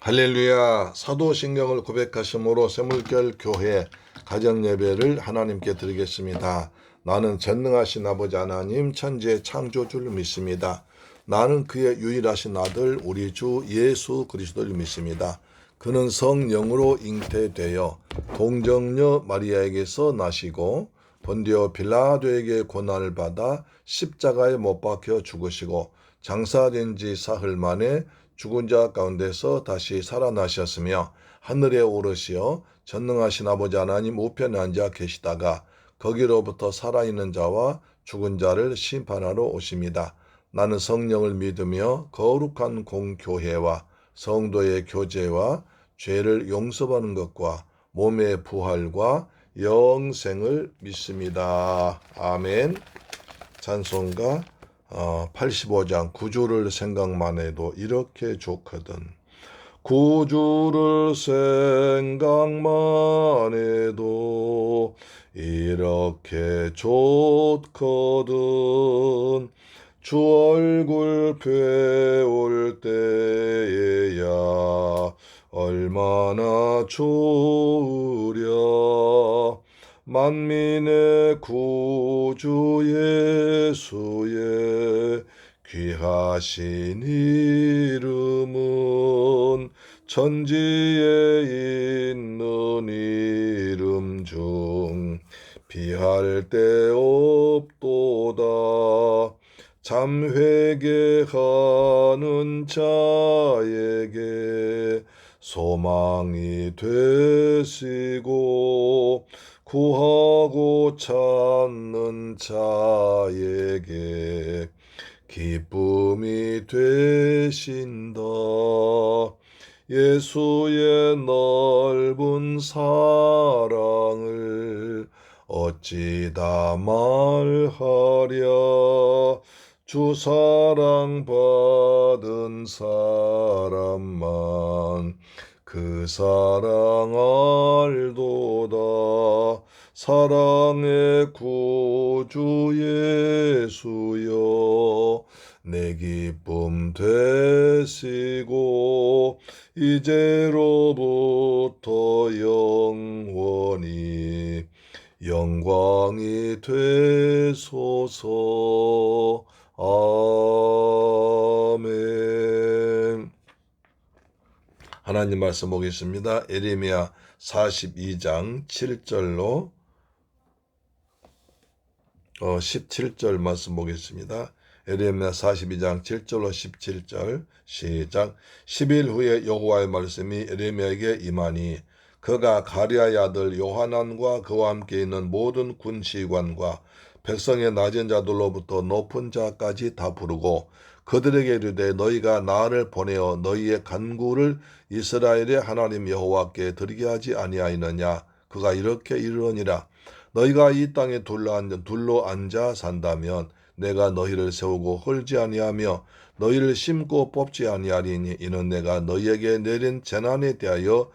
할렐루야. 사도신경을 고백하심으로 샘물결 교회 가정예배를 하나님께 드리겠습니다. 나는 전능하신 아버지 하나님 천지의 창조주를 믿습니다. 나는 그의 유일하신 아들 우리 주 예수 그리스도를 믿습니다. 그는 성령으로 잉태되어 동정녀 마리아에게서 나시고 본디오 빌라도에게 고난을 받아 십자가에 못 박혀 죽으시고 장사된 지 사흘 만에 죽은 자 가운데서 다시 살아나셨으며 하늘에 오르시어 전능하신 아버지 하나님 우편에 앉아 계시다가 거기로부터 살아있는 자와 죽은 자를 심판하러 오십니다. 나는 성령을 믿으며 거룩한 공교회와 성도의 교제와 죄를 용서받는 것과 몸의 부활과 영생을 믿습니다. 아멘. 찬송가 85장 구주를 생각만 해도 이렇게 좋거든. 구주를 생각만 해도 이렇게 좋거든. 주 얼굴 배울 때에야 얼마나 좋으랴. 만민의 구주 예수의 귀하신 이름은 천지에 있는 이름 중 비할 데 없도다. 참 회개하는 자에게 소망이 되시고 구하고 찾는 자에게 기쁨이 되신다. 예수의 넓은 사랑을 어찌 다 말하랴. 주 사랑 받은 사람만 그 사랑 알도다. 사랑의 구주 예수여 내 기쁨 되시고 이제로부터 영원히 영광이 되소서. 아멘. 하나님 말씀 보겠습니다. 예레미야 42장 7절로 17절 말씀 보겠습니다. 예레미야 42장 7절로 17절 시작. 10일 후에 여호와의 말씀이 예레미야에게 임하니 그가 가랴의 아들 요하난과 그와 함께 있는 모든 군시관과 백성의 낮은 자들로부터 높은 자까지 다 부르고 그들에게 이르되 너희가 나를 보내어 너희의 간구를 이스라엘의 하나님 여호와께 드리게 하지 아니하였느냐. 그가 이렇게 이르느니라. 너희가 이 땅에 둘러 앉아 산다면 내가 너희를 세우고 헐지 아니하며 너희를 심고 뽑지 아니하리니 이는 내가 너희에게 내린 재난에 대하여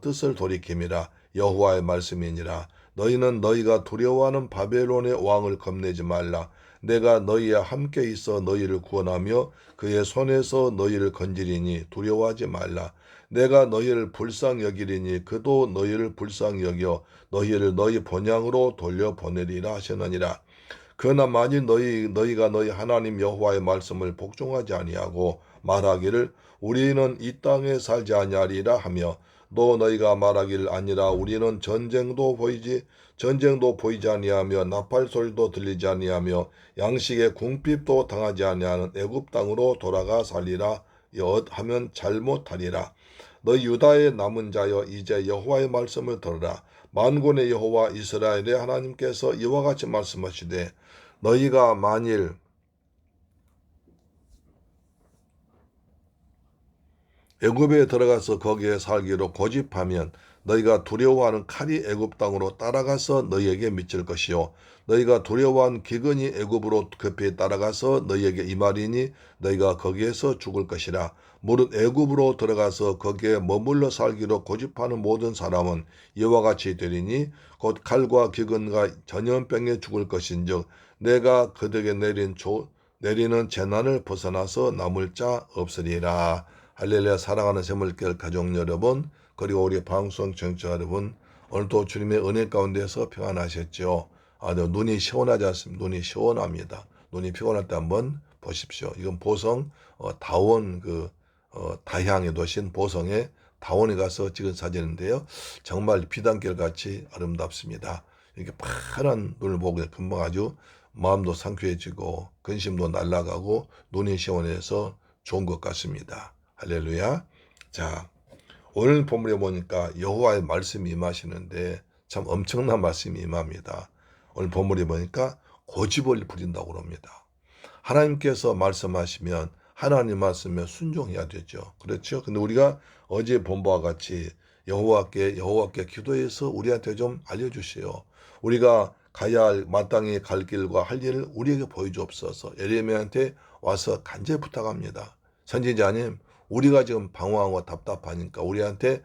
뜻을 돌이킴이라. 여호와의 말씀이니라. 너희는 너희가 두려워하는 바벨론의 왕을 겁내지 말라. 내가 너희와 함께 있어 너희를 구원하며 그의 손에서 너희를 건지리니 두려워하지 말라. 내가 너희를 불쌍히 여기리니 그도 너희를 불쌍히 여겨 너희를 너희 본향으로 돌려보내리라 하셨느니라. 그러나 만일 너희가 너희 하나님 여호와의 말씀을 복종하지 아니하고 말하기를 우리는 이 땅에 살지 아니하리라 하며 또 너희가 말하기를 아니라 우리는 전쟁도 보이지 아니하며 나팔 소리도 들리지 아니하며 양식의 궁핍도 당하지 아니하는 애굽 땅으로 돌아가 살리라 하면 잘못하리라. 너희 유다의 남은 자여 이제 여호와의 말씀을 들으라. 만군의 여호와 이스라엘의 하나님께서 이와 같이 말씀하시되 너희가 만일 애굽에 들어가서 거기에 살기로 고집하면 너희가 두려워하는 칼이 애굽 땅으로 따라가서 너희에게 미칠 것이요 너희가 두려워한 기근이 애굽으로 급히 따라가서 너희에게 임하리니 너희가 거기에서 죽을 것이라. 무릇 애굽으로 들어가서 거기에 머물러 살기로 고집하는 모든 사람은 이와 같이 되리니 곧 칼과 기근과 전염병에 죽을 것인즉 내가 그들에게 내리는 재난을 벗어나서 남을 자 없으리라. 할렐루야. 사랑하는 새물결 가족 여러분, 그리고 우리 방송 청취자 여러분, 오늘도 주님의 은혜 가운데서 평안하셨죠? 눈이 시원하지 않습니다. 눈이 시원합니다. 눈이 피곤할 때 한번 보십시오. 이건 보성 다원 다향의 도신 보성에 다원에 가서 찍은 사진인데요. 정말 비단결 같이 아름답습니다. 이렇게 파란 눈을 보고 금방 아주 마음도 상쾌해지고 근심도 날아가고 눈이 시원해서 좋은 것 같습니다. 할렐루야. 자, 오늘 본문에 보니까 여호와의 말씀이 임하시는데 참 엄청난 말씀이 임합니다. 오늘 본문에 보니까 고집을 부린다고 합니다. 하나님께서 말씀하시면 하나님 말씀에 순종해야 되죠. 그렇죠? 근데 우리가 어제 본 바와 같이 여호와께 기도해서 우리한테 좀 알려주세요. 우리가 가야 할 마땅히 갈 길과 할 일을 우리에게 보여주옵소서. 예레미야한테 와서 간절히 부탁합니다. 선지자님, 우리가 지금 방황하고 답답하니까 우리한테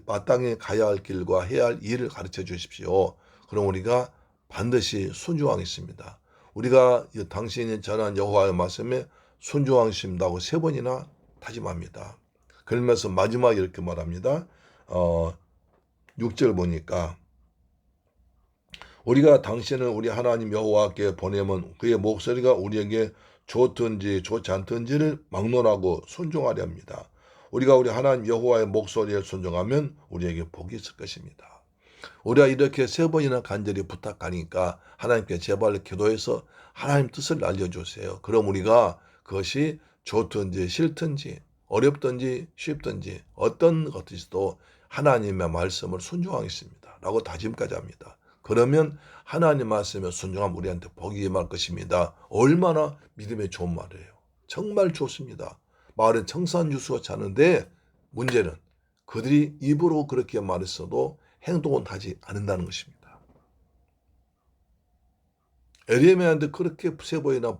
마땅히 가야 할 길과 해야 할 일을 가르쳐 주십시오. 그럼 우리가 반드시 순종하겠습니다. 우리가 당신이 전한 여호와의 말씀에 순종하신다고 3번이나 다짐합니다. 그러면서 마지막에 이렇게 말합니다. 6절 보니까 우리가 당신을 우리 하나님 여호와께 보내면 그의 목소리가 우리에게 좋든지 좋지 않든지를 막론하고 순종하려 합니다. 우리가 우리 하나님 여호와의 목소리에 순종하면 우리에게 복이 있을 것입니다. 우리가 이렇게 3번이나 간절히 부탁하니까 하나님께 제발 기도해서 하나님 뜻을 알려주세요. 그럼 우리가 그것이 좋든지 싫든지 어렵든지 쉽든지 어떤 것이도 하나님의 말씀을 순종하겠습니다. 라고 다짐까지 합니다. 그러면 하나님 말씀에 순종하면 우리한테 복이 임할 것입니다. 얼마나 믿음의 좋은 말이에요. 정말 좋습니다. 마을에 청산유수가 차는데 문제는 그들이 입으로 그렇게 말했어도 행동은 하지 않는다는 것입니다. 에레미야한테 그렇게 3번이나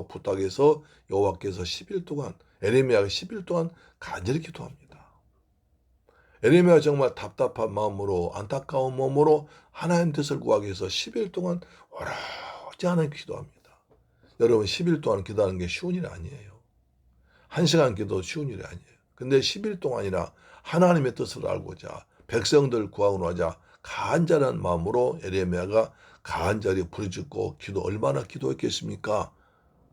부탁해서 여호와께서 10일 동안 에레미야가 10일 동안 간절히 기도합니다. 에레미야가 정말 답답한 마음으로 안타까운 몸으로 하나님 뜻을 구하기 위해서 10일 동안 오로지 하나님 기도합니다. 여러분 10일 동안 기도하는 게 쉬운 일이 아니에요. 1시간 기도 쉬운 일이 아니에요. 근데 10일 동안이나 하나님의 뜻을 알고자 백성들 구하고 하자 간절한 마음으로 에레미야가 간절히 부르짖고 얼마나 기도했겠습니까?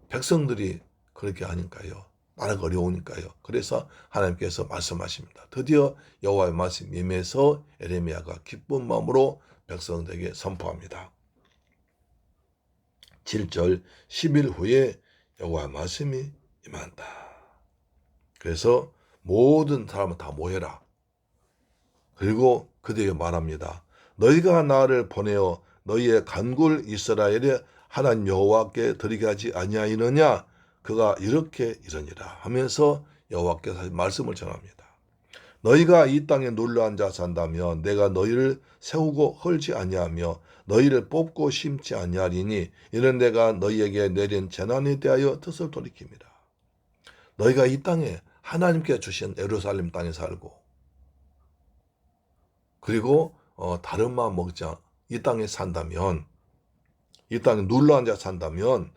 백성들이 그렇게 하니까요. 나라가 어려우니까요. 그래서 하나님께서 말씀하십니다. 드디어 여호와의 말씀이 임해서 에레미야가 기쁜 마음으로 백성들에게 선포합니다. 7절 10일 후에 여호와의 말씀이 임한다. 그래서 모든 사람은 다 모여라. 그리고 그들에게 말합니다. 너희가 나를 보내어 너희의 간굴 이스라엘의 하나님 여호와께 드리게 하지 아니하이느냐? 그가 이러니라 하면서 여호와께서 말씀을 전합니다. 너희가 이 땅에 눌러 앉아 산다면 내가 너희를 세우고 헐지 아니하며 너희를 뽑고 심지 아니하리니 이는 내가 너희에게 내린 재난에 대하여 뜻을 돌이킵니다. 너희가 이 땅에 하나님께 주신 예루살렘 땅에 살고 그리고 다른 마음 먹자 이 땅에 산다면 이 땅에 눌러 앉아 산다면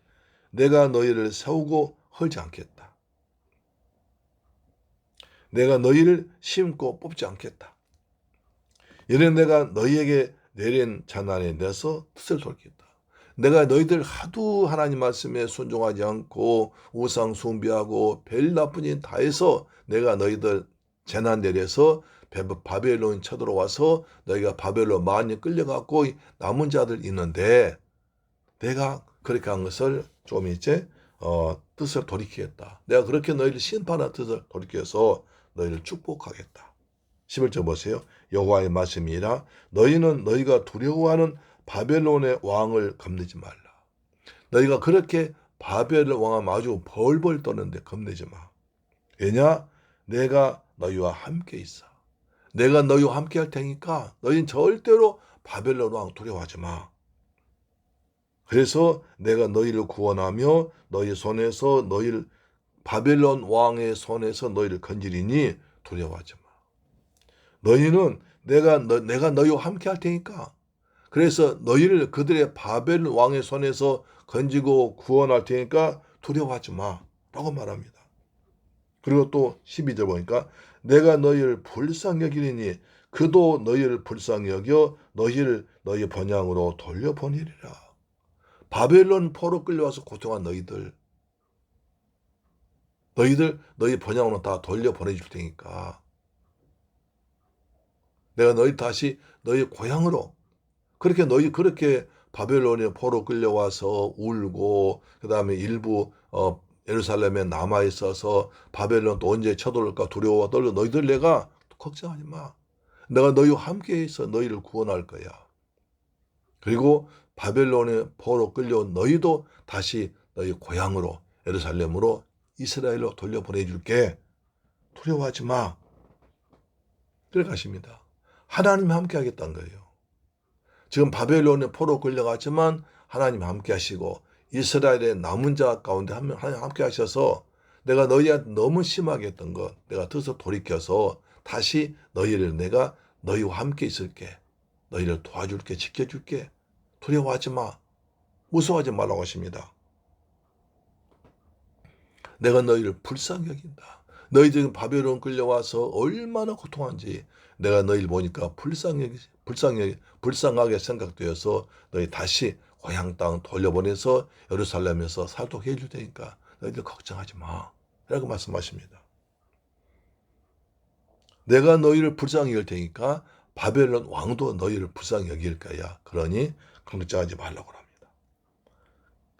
내가 너희를 세우고 헐지 않겠다. 내가 너희를 심고 뽑지 않겠다. 이는 내가 너희에게 내린 재난에 대해서 뜻을 돌리겠다. 내가 너희들 하도 하나님 말씀에 순종하지 않고 우상 숭배하고 별 나쁜 일 다 해서 내가 너희들 재난 내려서 바벨론 쳐들어와서 너희가 바벨론 많이 끌려갖고 남은 자들 있는데 내가 그렇게 한 것을 좀 이제 뜻을 돌이키겠다. 내가 그렇게 너희를 심판한 뜻을 돌이켜서 너희를 축복하겠다. 11절 보세요. 여호와의 말씀이라 너희는 너희가 두려워하는 바벨론의 왕을 겁내지 말라. 너희가 그렇게 바벨론 왕을 아주 벌벌 떠는데 겁내지 마. 왜냐? 내가 너희와 함께 있어. 내가 너희와 함께 할 테니까 너희는 절대로 바벨론 왕 두려워하지 마. 그래서 내가 너희를 구원하며 너희 손에서 바벨론 왕의 손에서 너희를 건지리니 두려워하지 마. 너희는 내가 너희와 함께 할 테니까. 그래서 너희를 그들의 바벨론 왕의 손에서 건지고 구원할 테니까 두려워하지 마. 라고 말합니다. 그리고 또 12절 보니까 내가 너희를 불쌍히 여기리니 그도 너희를 불쌍히 여겨 너희를 너희 번향으로 돌려보내리라. 바벨론 포로 끌려와서 고통한 너희 번향으로 다 돌려보내줄 테니까 내가 너희 다시 너희 고향으로 그렇게 바벨론의 포로 끌려와서 울고 그다음에 일부 예루살렘에 남아 있어서 바벨론 또 언제 쳐들어올까 두려워 떨려 너희들 내가 걱정하지 마. 내가 너희와 함께 있어 너희를 구원할 거야. 그리고 바벨론의 포로 끌려온 너희도 다시 너희 고향으로 예루살렘으로 이스라엘로 돌려보내줄게. 두려워하지 마. 그래 가십니다. 하나님이 함께 하겠다는 거예요. 지금 바벨론의 포로 끌려갔지만 하나님 함께 하시고 이스라엘의 남은 자 가운데 하나님 함께 하셔서 내가 너희한테 너무 심하게 했던 것 내가 뜻을 돌이켜서 다시 내가 너희와 함께 있을게. 너희를 도와줄게. 지켜줄게. 두려워하지 마. 무서워하지 말라고 하십니다. 내가 너희를 불쌍히 여긴다. 너희들은 바벨론 끌려와서 얼마나 고통한지 내가 너희를 보니까 불쌍하게 생각되어서 너희 다시 고향 땅 돌려보내서 예루살렘에서 살도록 해줄 테니까 너희들 걱정하지 마. 라고 말씀하십니다. 내가 너희를 불쌍히 여길 테니까 바벨론 왕도 너희를 불쌍히 여길 거야. 그러니 걱정하지 말라고 합니다.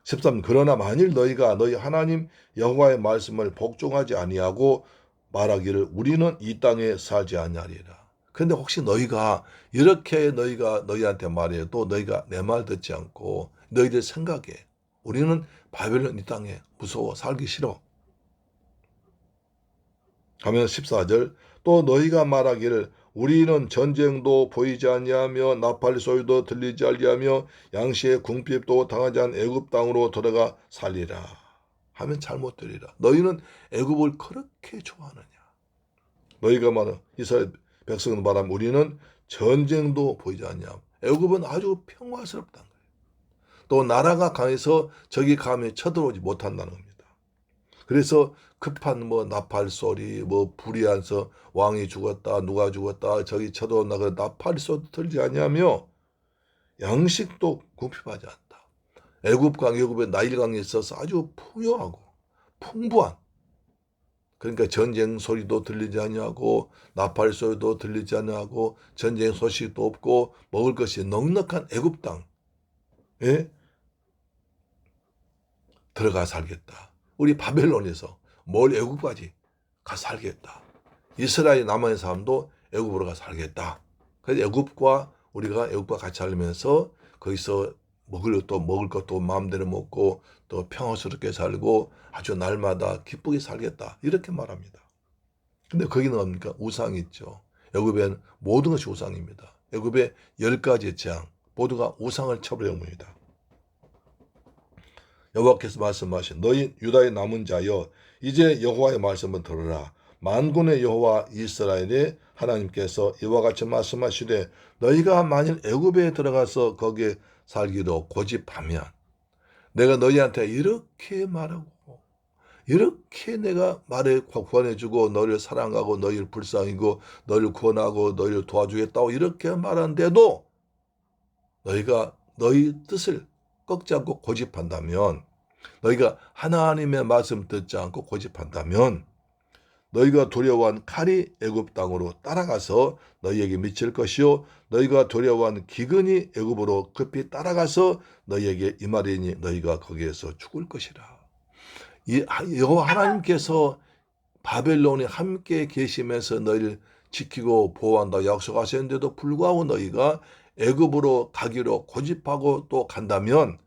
13. 그러나 만일 너희가 너희 하나님 여호와의 말씀을 복종하지 아니하고 말하기를 우리는 이 땅에 살지 아니하리라. 그런데 혹시 너희가 이렇게 너희한테 말해도 너희가 내 말 듣지 않고 너희들 생각에 우리는 바벨론 이 땅에 무서워 살기 싫어. 하면 14절 또 너희가 말하기를 우리는 전쟁도 보이지 아니하며 나팔 소리도 들리지 아니하며 양시의 궁핍도 당하지 않은 애굽 땅으로 들어가 살리라 하면 잘못 들리라. 너희는 애굽을 그렇게 좋아하느냐. 너희가 말하는 이스라엘 백성은 말하면 우리는 전쟁도 보이지 아니하며 애굽은 아주 평화스럽다는 거예요. 또 나라가 강해서 적이 감히 쳐들어오지 못한다는 겁니다. 그래서 급한 나팔 소리, 불의한서 왕이 죽었다, 누가 죽었다, 저기 쳐들어온다, 그 나팔 소리 들지 아니하며 양식도 궁핍하지 않다. 애굽의 나일강이 있어서 아주 풍요하고 풍부한. 그러니까 전쟁 소리도 들리지 아니하고 나팔 소리도 들리지 아니하고 전쟁 소식도 없고 먹을 것이 넉넉한 애굽 땅에 들어가 살겠다. 우리 바벨론에서 멀 애굽까지 가 살겠다. 이스라엘 남한의 사람도 애굽으로 가 살겠다. 그래서 우리가 애굽과 같이 살면서 거기서 먹을 것도 마음대로 먹고 또 평화스럽게 살고 아주 날마다 기쁘게 살겠다. 이렇게 말합니다. 근데 거기는 뭡니까? 우상이 있죠. 애굽엔 모든 것이 우상입니다. 애굽의 10가지 재앙 모두가 우상을 처벌해옵니다. 여호와께서 말씀하신 너희 유다의 남은 자여 이제 여호와의 말씀을 들으라. 만군의 여호와 이스라엘의 하나님께서 이와 같이 말씀하시되 너희가 만일 애굽에 들어가서 거기에 살기로 고집하면 내가 너희한테 이렇게 말하고 이렇게 내가 말해 구원해주고 너희를 사랑하고 너희를 불쌍히고 너희를 구원하고 너희를 도와주겠다고 이렇게 말하는데도 너희가 너희 뜻을 꺾지 않고 고집한다면 너희가 하나님의 말씀 듣지 않고 고집한다면 너희가 두려워한 칼이 애굽 땅으로 따라가서 너희에게 미칠 것이요 너희가 두려워한 기근이 애굽으로 급히 따라가서 너희에게 임하리니 너희가 거기에서 죽을 것이라. 여호와 하나님께서 바벨론에 함께 계시면서 너희를 지키고 보호한다고 약속하셨는데도 불구하고 너희가 애굽으로 가기로 고집하고 또 간다면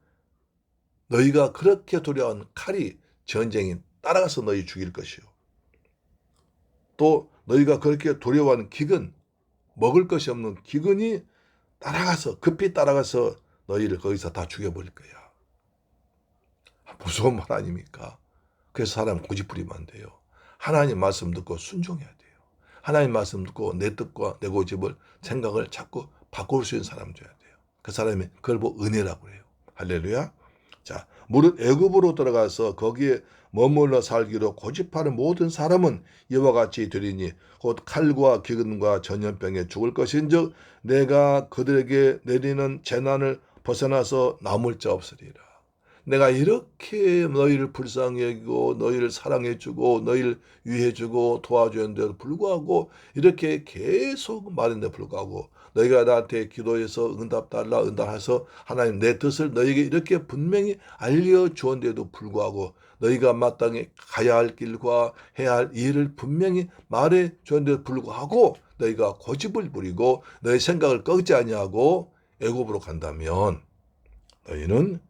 너희가 그렇게 두려워한 칼이 전쟁이 따라가서 너희 죽일 것이요. 또 너희가 그렇게 두려워하는 기근, 먹을 것이 없는 기근이 급히 따라가서 너희를 거기서 다 죽여버릴 거야. 무서운 말 아닙니까? 그래서 사람 고집부리면 안 돼요. 하나님 말씀 듣고 순종해야 돼요. 하나님 말씀 듣고 내 뜻과 내 고집을 생각을 자꾸 바꿀 수 있는 사람 줘야 돼요. 그 사람이 그걸 은혜라고 해요. 할렐루야. 자, 무릇 애굽으로 들어가서 거기에 머물러 살기로 고집하는 모든 사람은 이와 같이 되리니 곧 칼과 기근과 전염병에 죽을 것인즉 내가 그들에게 내리는 재난을 벗어나서 남을 자 없으리라. 내가 이렇게 너희를 불쌍히 여기고 너희를 사랑해주고 너희를 위해주고 도와주는데도 불구하고 이렇게 계속 말했는데 불구하고 너희가 나한테 기도해서 응답 달라 응답해서 하나님 내 뜻을 너희에게 이렇게 분명히 알려주었는데도 불구하고 너희가 마땅히 가야 할 길과 해야 할 일을 분명히 말해주었는데도 불구하고 너희가 고집을 부리고 너희 생각을 꺾지 아니하고 애굽으로 간다면 너희는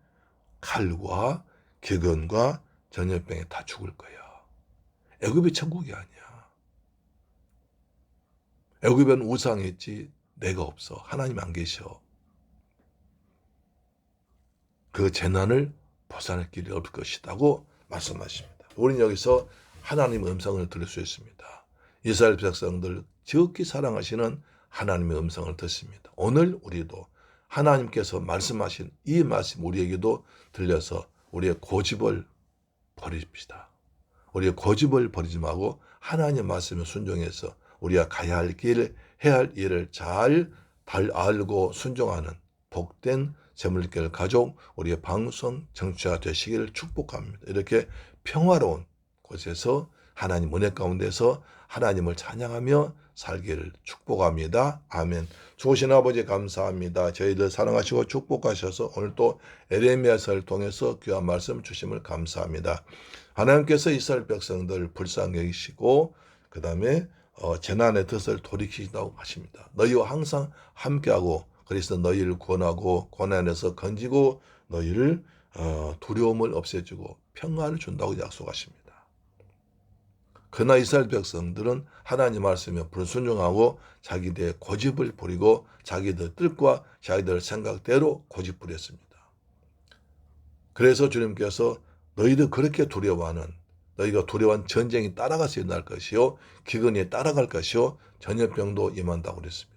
칼과 기근과 전염병에 다 죽을 거야. 애굽이 천국이 아니야. 애굽은 우상했지 내가 없어. 하나님 안 계셔. 그 재난을 벗어날 길이 없을 것이라고 말씀하십니다. 우리는 여기서 하나님의 음성을 들을 수 있습니다. 이스라엘 백성들 지극히 사랑하시는 하나님의 음성을 듣습니다. 오늘 우리도 하나님께서 말씀하신 이 말씀 우리에게도 들려서 우리의 고집을 버립시다. 우리의 고집을 버리지 말고 하나님의 말씀에 순종해서 우리가 가야 할 길, 해야 할 일을 잘 알고 순종하는 복된 재물길 가족, 우리의 방송 정치가 되시기를 축복합니다. 이렇게 평화로운 곳에서 하나님 은혜 가운데서 하나님을 찬양하며 살기를 축복합니다. 아멘. 좋으신 아버지 감사합니다. 저희들 사랑하시고 축복하셔서 오늘 또 에레미야서를 통해서 귀한 말씀 주심을 감사합니다. 하나님께서 이스라엘 백성들 불쌍히 여기시고 그 다음에 재난의 뜻을 돌이키신다고 하십니다. 너희와 항상 함께하고 그래서 너희를 구원하고 고난에서 건지고 너희를 두려움을 없애주고 평안을 준다고 약속하십니다. 그러나 이스라엘 백성들은 하나님 말씀에 불순종하고 자기들의 고집을 부리고 자기들 뜻과 자기들 생각대로 고집 부렸습니다. 그래서 주님께서 너희들 그렇게 두려워하는 너희가 두려워한 전쟁이 따라가서 일어날 것이요 기근이 따라갈 것이요 전염병도 임한다고 그랬습니다.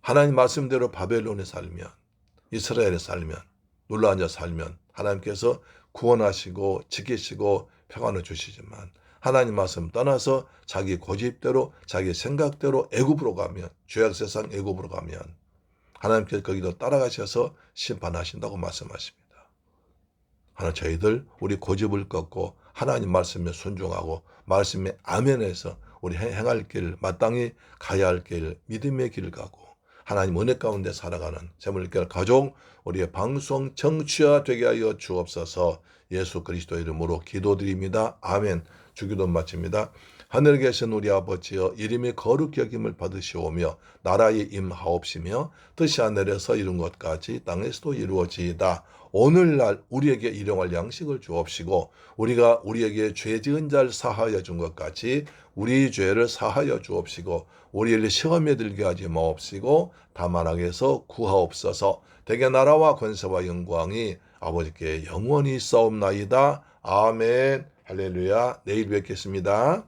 하나님 말씀대로 바벨론에 살면 이스라엘에 살면 눌러앉아 살면 하나님께서 구원하시고 지키시고 평안을 주시지만 하나님 말씀 떠나서 자기 고집대로 자기 생각대로 애굽으로 가면 죄악세상 애굽으로 가면 하나님께서 거기도 따라가셔서 심판하신다고 말씀하십니다. 하나 저희들 우리 고집을 꺾고 하나님 말씀에 순종하고 말씀에 아멘해서 우리 행할 길 마땅히 가야 할 길 믿음의 길을 가고 하나님 은혜 가운데 살아가는 재물길 가족 우리의 방송 청취자 되게 하여 주옵소서. 예수 그리스도 이름으로 기도드립니다. 아멘. 주기도 마칩니다. 하늘에 계신 우리 아버지여 이름이 거룩히 여김을 받으시오며 나라에 임하옵시며 뜻이 하늘에서 이룬 것까지 땅에서도 이루어지이다. 오늘날 우리에게 일용할 양식을 주옵시고 우리가 우리에게 죄 지은 자를 사하여 준 것 같이 우리 죄를 사하여 주옵시고 우리를 시험에 들게 하지 마옵시고 다만 악에서 구하옵소서. 대개 나라와 권세와 영광이 아버지께 영원히 있사옵나이다. 아멘. 할렐루야. 내일 뵙겠습니다.